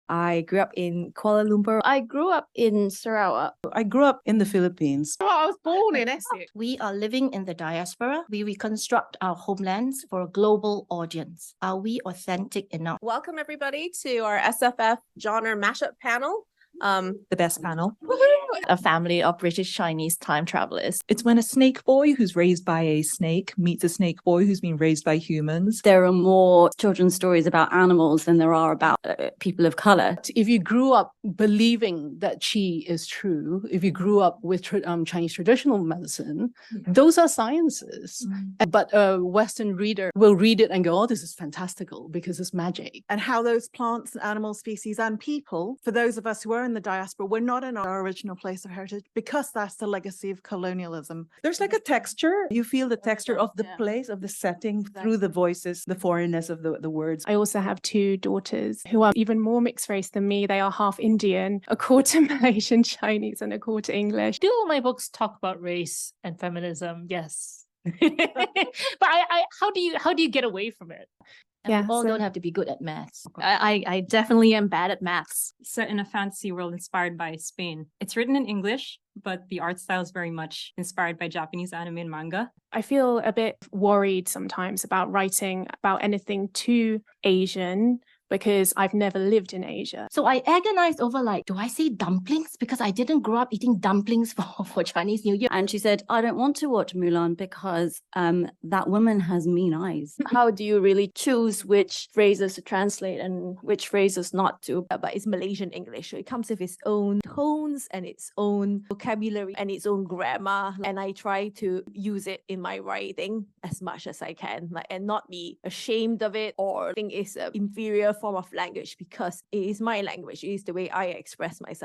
I grew up in Kuala Lumpur. I grew up in Sarawak. I grew up in the Philippines. Well, I was born in Essex. We are living in the diaspora. We reconstruct our homelands for a global audience. Are we authentic enough? Welcome everybody to our SFF genre mashup panel. The best panel. A family of British Chinese time travelers. It's when a snake boy who's raised by a snake meets a snake boy who's been raised by humans. There are more children's stories about animals than there are about people of color. If you grew up believing that qi is true, if you grew up with Chinese traditional medicine, those are sciences. But a Western reader will read it and go, oh, this is fantastical because it's magic. And how those plants and animal species and people, for those of us who are in the diaspora, we're not in our original place of heritage because that's the legacy of colonialism. There's like a texture. You feel the texture of the place, of the setting through the voices, the foreignness of the words. I also have two daughters who are even more mixed race than me. They are half Indian, a quarter Malaysian Chinese, and a quarter English. Do all my books talk about race and feminism? Yes. But how do you get away from it? And we all don't have to be good at maths. I definitely am bad at maths. Set in a fantasy world inspired by Spain. It's written in English, but the art style is very much inspired by Japanese anime and manga. I feel a bit worried sometimes about writing about anything too Asian because I've never lived in Asia. So I agonized over do I say dumplings? Because I didn't grow up eating dumplings for Chinese New Year. And she said, I don't want to watch Mulan because that woman has mean eyes. How do you really choose which phrases to translate and which phrases not to? But it's Malaysian English, so it comes with its own tones and its own vocabulary and its own grammar. And I try to use it in my writing as much as I can, and not be ashamed of it or think it's an inferior form of language because it is my language. It is the way I express myself.